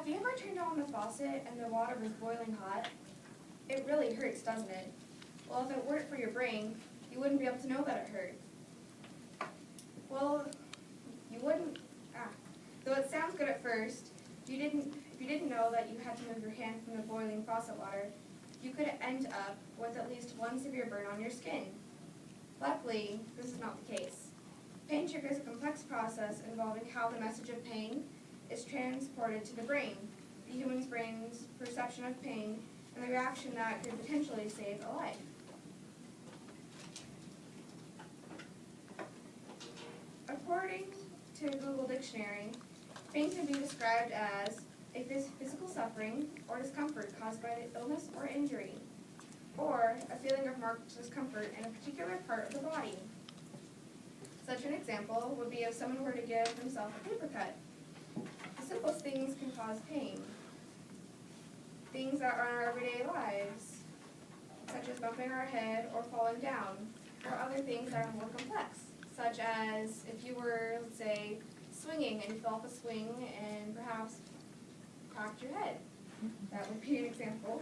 Have you ever turned on the faucet and the water was boiling hot? It really hurts, doesn't it? Well, if it weren't for your brain, you wouldn't be able to know that it hurt. Well, you wouldn't, though it sounds good at first, if you didn't know that you had to move your hand from the boiling faucet water, you could end up with at least one severe burn on your skin. Luckily, this is not the case. Pain triggers a complex process involving how the message of pain is transported to the brain, the human brain's perception of pain, and the reaction that could potentially save a life. According to Google Dictionary, pain can be described as a physical suffering or discomfort caused by the illness or injury, or a feeling of marked discomfort in a particular part of the body. Such an example would be if someone were to give themselves a paper cut. The simplest things can cause pain. Things that are in our everyday lives, such as bumping our head or falling down, or other things that are more complex, such as if you were, let's say, swinging and you fell off a swing and perhaps cracked your head. That would be an example.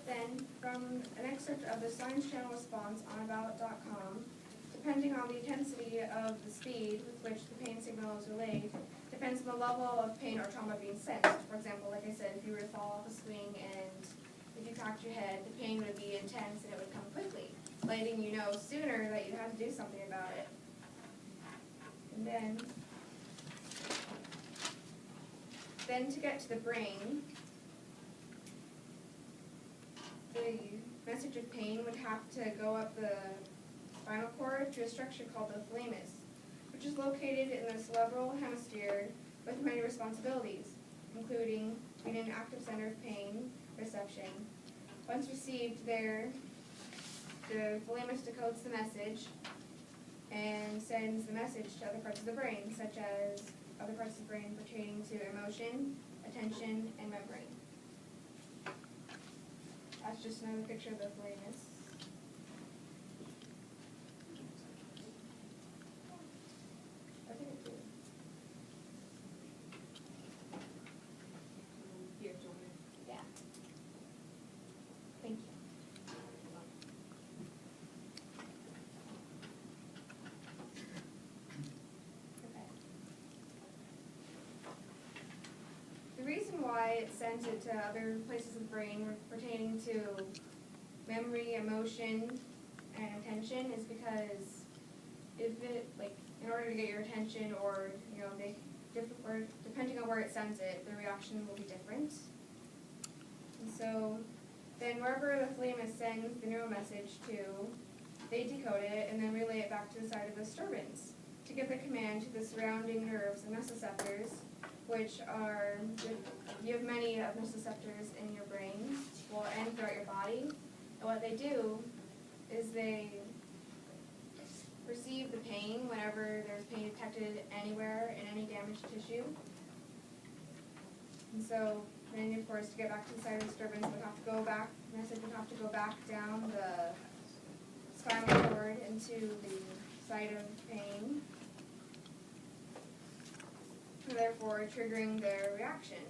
Then, from an excerpt of the Science Channel response on About.com, depending on the intensity of the speed with which the pain signal is relayed, depends on the level of pain or trauma being sensed. For example, like I said, if you were to fall off a swing and if you cracked your head, the pain would be intense and it would come quickly, letting you know sooner that you had to do something about it. And then to get to the brain, the message of pain would have to go up the spinal cord to a structure called the thalamus, which is located in the cerebral hemisphere with many responsibilities, including being an active center of pain reception. Once received there, the thalamus decodes the message and sends the message to other parts of the brain, such as other parts of the brain pertaining to emotion, attention, and memory. That's just another picture of the thalamus. I think it's good. Here, do you want me Yeah. Thank you. Okay. The reason why it sends it to other places of the brain pertaining to memory, emotion, and attention is because if it, like, in order to get your attention or, you know, or depending on where it sends it, the reaction will be different. And so then wherever the thalamus sends the neural message to, they decode it and then relay it back to the site of disturbance to give the command to the surrounding nerves and nociceptors, which are, you have many of nociceptors in your brain, well, and throughout your body. And what they do is they perceive the pain whenever there's pain detected anywhere in any damaged tissue. And so then, of course, to get back to the site of disturbance, would have to go back, the message would have to go back down the spinal cord into the site of pain, therefore triggering their reaction.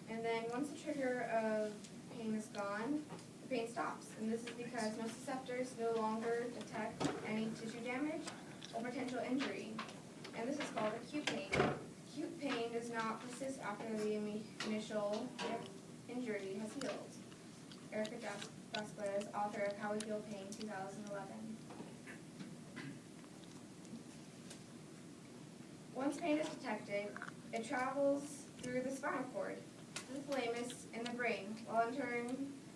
And then once the trigger of pain is gone, the pain stops. And this is because nociceptors no longer detect any tissue damage or potential injury. And this is called acute pain. Acute pain does not persist after the initial injury has healed. Erica Vasquez, author of How We Heal Pain, 2011. Once pain is detected, it travels through the spinal cord to the thalamus in the brain,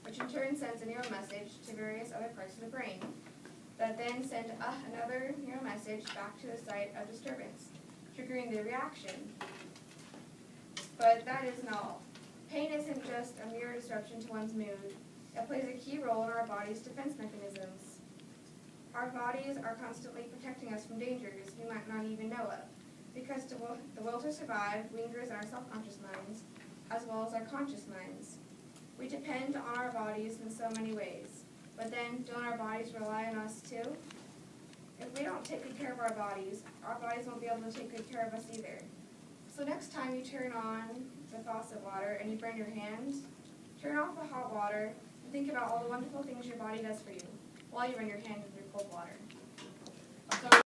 which in turn sends a neural message to various other parts of the brain that then send another neural message back to the site of disturbance, triggering the reaction. But that isn't all. Pain isn't just a mere disruption to one's mood. It plays a key role in our body's defense mechanisms. Our bodies are constantly protecting us from dangers we might not even know of, because the will to survive lingers in our self-conscious minds, as well as our conscious minds. We depend on our bodies in so many ways, but then don't our bodies rely on us too? if we don't take good care of our bodies won't be able to take good care of us either. So next time you turn on the faucet water and you burn your hand, turn off the hot water and think about all the wonderful things your body does for you while you run your hand with your cold water.